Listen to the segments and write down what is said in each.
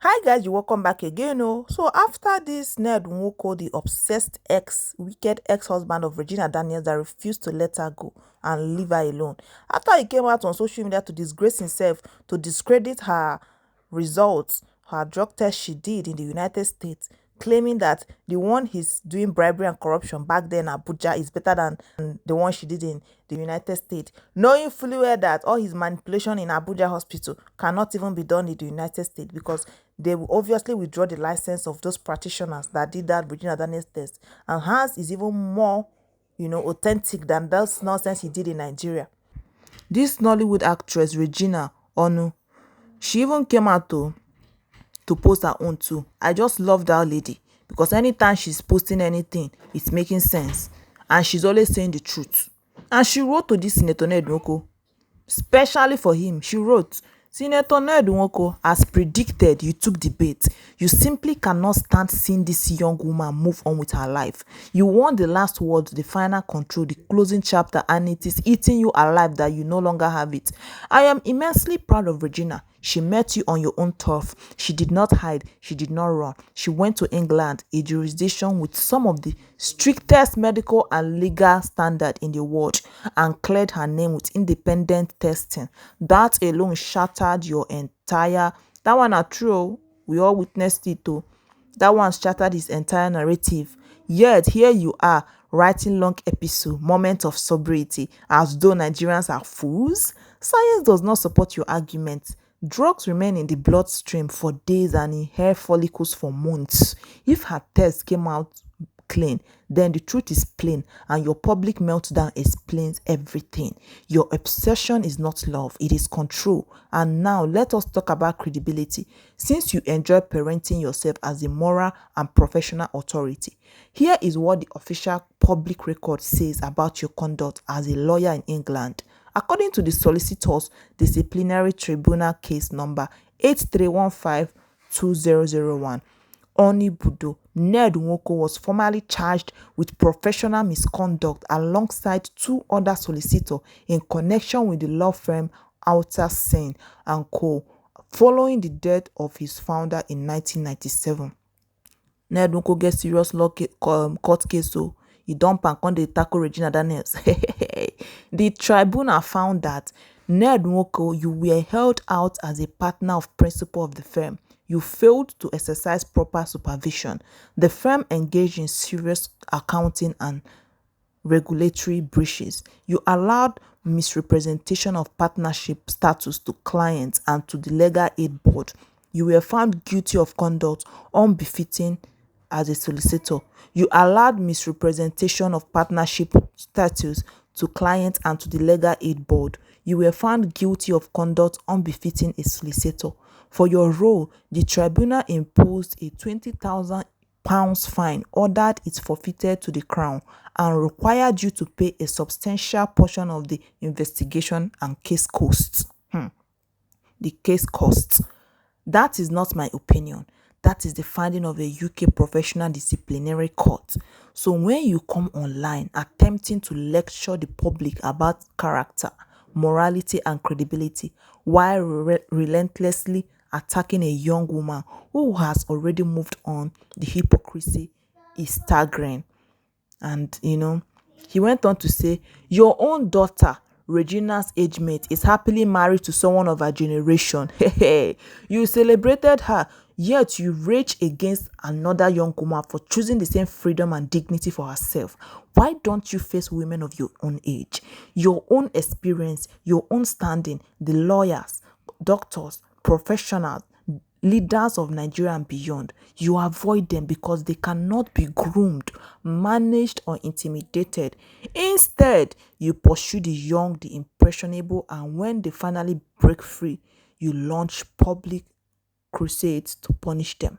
Hi guys, you welcome back again. So after this Ned Nwoko, the obsessed wicked ex-husband of Regina Daniels that refused to let her go and leave her alone. After he came out on social media to disgrace himself, to discredit her results, her drug test she did in the United States, claiming that the one he's doing bribery and corruption back then in Abuja is better than the one she did in the United States, knowing fully well that all his manipulation in Abuja hospital cannot even be done in the United States because they will obviously withdraw the license of those practitioners that did that Regina Daniels test, and hers is even more, authentic than that nonsense he did in Nigeria. This Nollywood actress Regina Onu, she even came out to post her own too. I just love that lady because anytime she's posting anything, it's making sense, and she's always saying the truth. And she wrote to this Senator Ned Nwoko, specially for him. She wrote, "Senator Ned Nwoko, as predicted, you took the bait. You simply cannot stand seeing this young woman move on with her life. You want the last word, the final control, the closing chapter, and it is eating you alive that you no longer have it. I am immensely proud of Regina. She met you on your own turf. She did not hide. She did not run. She went to England, a jurisdiction with some of the strictest medical and legal standard in the world, and cleared her name with independent testing. That alone shattered your entire..." That one are true. We all witnessed it too. That one shattered his entire narrative. Yet here you are writing long episode, moment of sobriety, as though Nigerians are fools. Science does not support your argument. Drugs remain in the bloodstream for days and in hair follicles for months. If her test came out clean, then the truth is plain, and your public meltdown explains everything. Your obsession is not love, it is control. And now let us talk about credibility. Since you enjoy parenting yourself as a moral and professional authority, here is what the official public record says about your conduct as a lawyer in England. According to the Solicitor's Disciplinary Tribunal case number 8315-2001, Onibudo, Ned Nwoko was formally charged with professional misconduct alongside two other solicitors in connection with the law firm Outer Sen and Co. following the death of his founder in 1997. Ned Nwoko get serious court case, so he dump and come dey tackle Regina Daniels. The tribunal found that Ned Nwoko, you were held out as a partner of principal of the firm. You failed to exercise proper supervision. The firm engaged in serious accounting and regulatory breaches. You allowed misrepresentation of partnership status to clients and to the legal aid board. You were found guilty of conduct unbefitting as a solicitor. You allowed misrepresentation of partnership status to clients and to the legal aid board. You were found guilty of conduct unbefitting a solicitor. For your role, the tribunal imposed a £20,000 fine, ordered it forfeited to the crown, and required you to pay a substantial portion of the investigation and case costs. The case costs. That is not my opinion. That is the finding of a UK professional disciplinary court. So when you come online attempting to lecture the public about character, morality, and credibility while relentlessly attacking a young woman who has already moved on, the hypocrisy is staggering. And he went on to say, your own daughter, Regina's age mate, is happily married to someone of her generation. You celebrated her, yet you rage against another young woman for choosing the same freedom and dignity for herself. Why don't you face women of your own age, your own experience, your own standing, the lawyers, doctors, professionals, leaders of Nigeria and beyond? You avoid them because they cannot be groomed, managed, or intimidated. Instead, you pursue the young, the impressionable, and when they finally break free, you launch public crusades to punish them.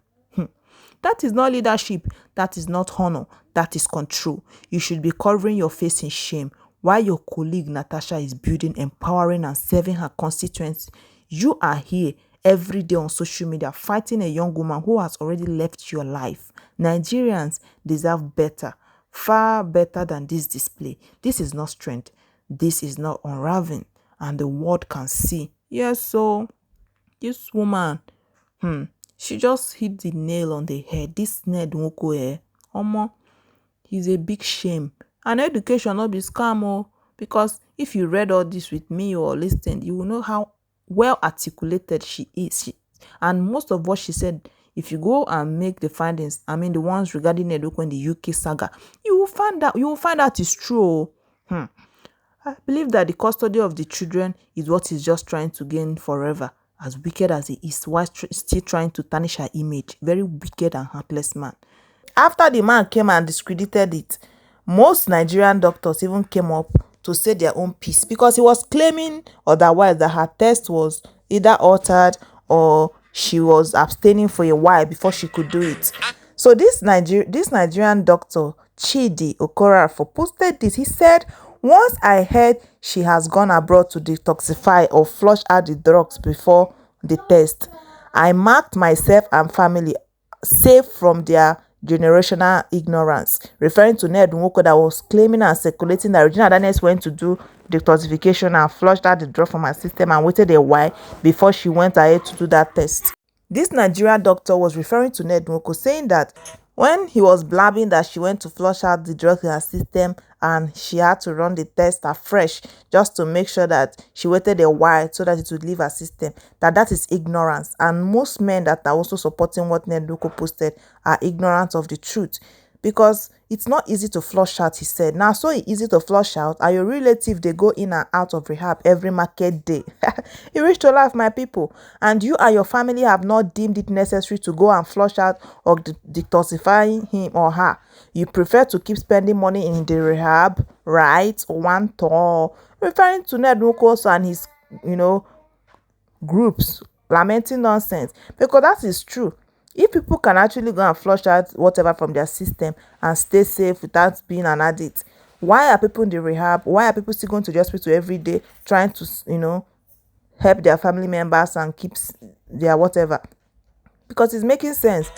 That is not leadership. That is not honor. That is control. You should be covering your face in shame while your colleague Natasha is building, empowering, and serving her constituents. You are here every day on social media fighting a young woman who has already left your life. Nigerians deserve better, far better than this display. This is not strength. This is not unraveling, and the world can see. Yes, so this woman, she just hit the nail on the head. This Ned Nwoko, omo, he's a big shame. And education not be scam oh, because if you read all this with me or listened, you will know how well articulated she is. And most of what she said, if you go and make the findings, I mean the ones regarding Ned Nwoko in the UK saga, you will find out it's true oh. I believe that the custody of the children is what he's just trying to gain forever. As wicked as he is, while still trying to tarnish her image. Very wicked and heartless man. After the man came and discredited it, most Nigerian doctors even came up to say their own piece, because he was claiming otherwise, that her test was either altered or she was abstaining for a while before she could do it. So this Nigerian doctor, Chidi Okorafor, posted this. He said, once I heard she has gone abroad to detoxify or flush out the drugs before the test, I marked myself and family safe from their generational ignorance, referring to Ned Nwoko that was claiming and circulating that Regina Daniels went to do detoxification and flushed out the drug from her system and waited a while before she went ahead to do that test. This Nigerian doctor was referring to Ned Nwoko, saying that when he was blabbing that she went to flush out the drugs in her system and she had to run the test afresh just to make sure that she waited a while so that it would leave her system, that is ignorance. And most men that are also supporting what Ned Nwoko posted are ignorant of the truth, because it's not easy to flush out, he said. Now, so easy to flush out, and your relative, they go in and out of rehab every market day. You reach to life, my people, and you and your family have not deemed it necessary to go and flush out or detoxify him or her. You prefer to keep spending money in the rehab, right? One tall, referring to Ned Nwoko and his, groups, lamenting nonsense, because that is true. If people can actually go and flush out whatever from their system and stay safe without being an addict, why are people in the rehab? Why are people still going to the hospital every day trying to, help their family members and keep their whatever? Because it's making sense.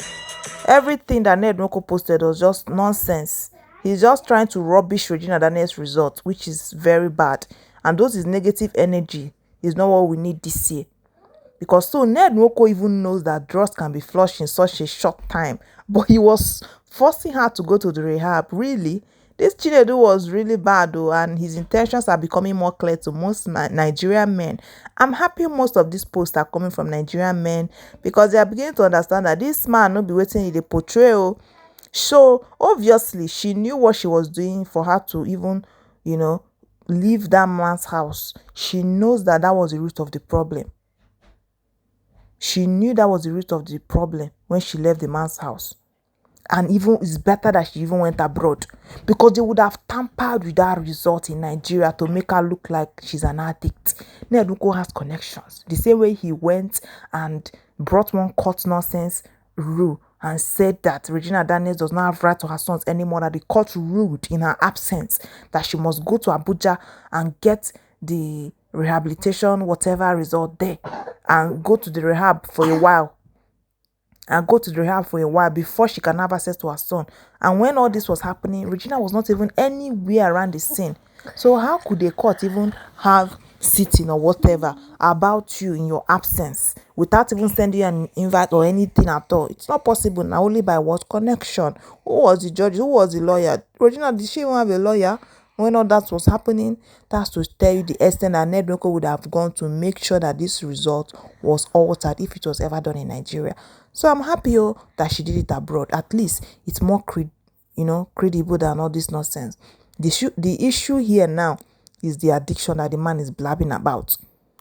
Everything that Ned Nwoko posted was just nonsense. He's just trying to rubbish Regina Daniels' result, which is very bad. And those is negative energy is not what we need this year. Because so Ned Nwoko even knows that drugs can be flushed in such a short time, but he was forcing her to go to the rehab. Really, this Chinedu was really bad though, and his intentions are becoming more clear to most Nigerian men. I'm happy most of these posts are coming from Nigerian men, because they are beginning to understand that this man no be waiting in the portrayal. So obviously she knew what she was doing for her to even, leave that man's house. She knows that was the root of the problem. She knew that was the root of the problem when she left the man's house. And even it's better that she even went abroad, because they would have tampered with that result in Nigeria to make her look like she's an addict. Ned Nwoko has connections. The same way he went and brought one court nonsense rule and said that Regina Daniels does not have right to her sons anymore, that the court ruled in her absence that she must go to Abuja and get the rehabilitation, whatever result there, and go to the rehab for a while before she can have access to her son. And when all this was happening, Regina was not even anywhere around the scene. So how could the court even have sitting or whatever about you in your absence without even sending you an invite or anything at all? It's not possible now. Only by what connection? Who was the judge? Who was the lawyer? Regina, did she even have a lawyer when all that was happening? That's to tell you the extent that Ned Nwoko would have gone to make sure that this result was altered if it was ever done in Nigeria. So I'm happy that she did it abroad. At least it's more credible than all this nonsense. The issue here now is the addiction that the man is blabbing about.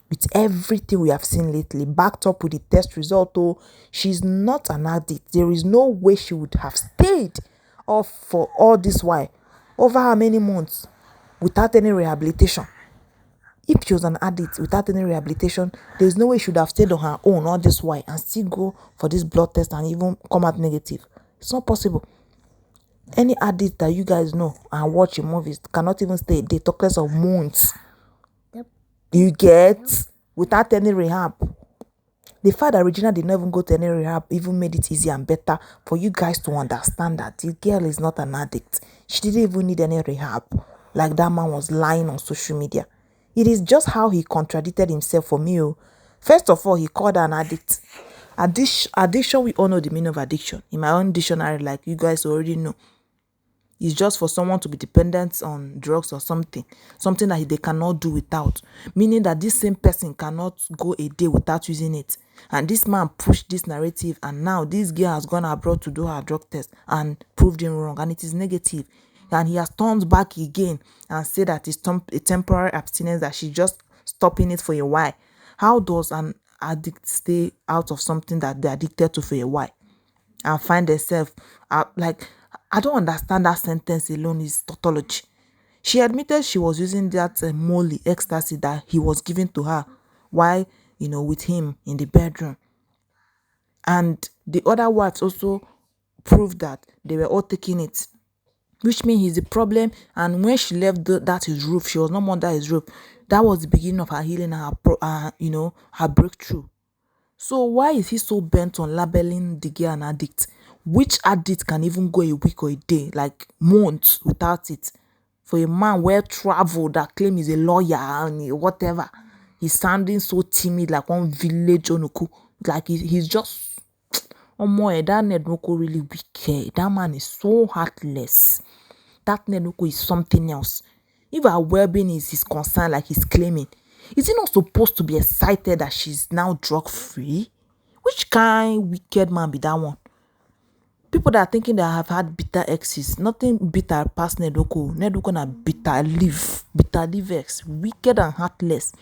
With everything we have seen lately, backed up with the test result, she's not an addict. There is no way she would have stayed off for all this while, over how many months, without any rehabilitation. If she was an addict without any rehabilitation, there's no way she would have stayed on her own all this while and still go for this blood test and even come out negative. It's not possible. Any addict that you guys know and watch in movies cannot even stay a day, talk less of months. Yep. You get, without any rehab. The fact that Regina did not even go to any rehab even made it easier and better for you guys to understand that the girl is not an addict. She didn't even need any rehab, like that man was lying on social media. It is just how he contradicted himself for me. First of all, he called her an addict. Addiction, we all know the meaning of addiction. In my own dictionary, like you guys already know, it's just for someone to be dependent on drugs or something that they cannot do without. Meaning that this same person cannot go a day without using it. And this man pushed this narrative, and now this girl has gone abroad to do her drug test and proved him wrong, and it is negative. And he has turned back again and said that it's a temporary abstinence, that she's just stopping it for a while. How does an addict stay out of something that they're addicted to for a while and find themselves like, I don't understand. That sentence alone is tautology. She admitted she was using that molly ecstasy that he was giving to her while, with him in the bedroom. And the other wives also proved that they were all taking it, which means he's the problem. And when she left that his roof, she was not more under his roof. That was the beginning of her healing and her breakthrough. So why is he so bent on labeling the girl an addict? Which addict can even go a week or a day, like months, without it? For a man well traveled that claim he's a lawyer and whatever, he's sounding so timid, like one village onuku. Like he's just, oh my, that Ned Nwoko really wicked. That man is so heartless. That Ned Nwoko is something else. If her well-being is his concern, like he's claiming, is he not supposed to be excited that she's now drug-free? Which kind wicked man be that one? People that are thinking that have had bitter exes, nothing bitter past Ned Nwoko. Ned Nwoko na bitter leaf ex, wicked and heartless.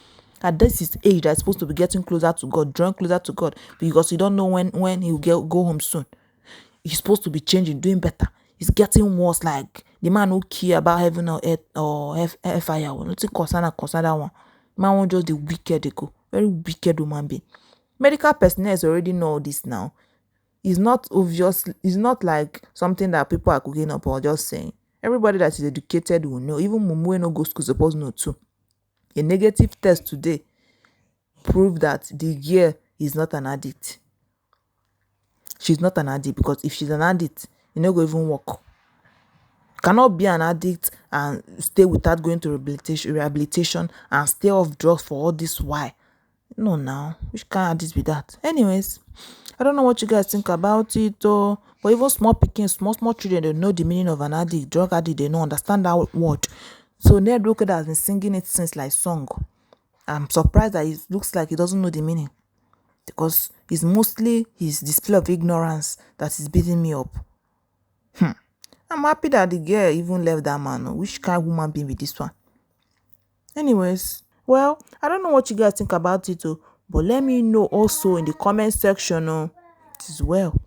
At this his age, that's supposed to be getting closer to God, drawing closer to God, because you don't know when he'll go home soon. He's supposed to be changing, doing better. It's getting worse. Like the man who care about heaven or earth or fire. Nothing concern that one. Man won't just the wicked they go. Very wicked woman being. Medical personnel already know this now. It's not obvious. It's not like something that people are cooking up or just saying. Everybody that is educated will know. Even Mumu no go school supposed to know too. A negative test today proved that the girl is not an addict. She's not an addict, because if she's an addict, you no go even work. Cannot be an addict and stay without going to rehabilitation and stay off drugs for all this while. No, now which kind of addict be that? Anyways, I don't know what you guys think about it, though. But even small children, they know the meaning of an addict, drug addict. They don't understand that word. So Ned Nwoko has been singing it since like song. I'm surprised that it looks like he doesn't know the meaning, because it's mostly his display of ignorance that is beating me up. I'm happy that the girl even left that man. Which kind of woman being with this one? Anyways, well, I don't know what you guys think about it, but let me know also in the comment section. It is well.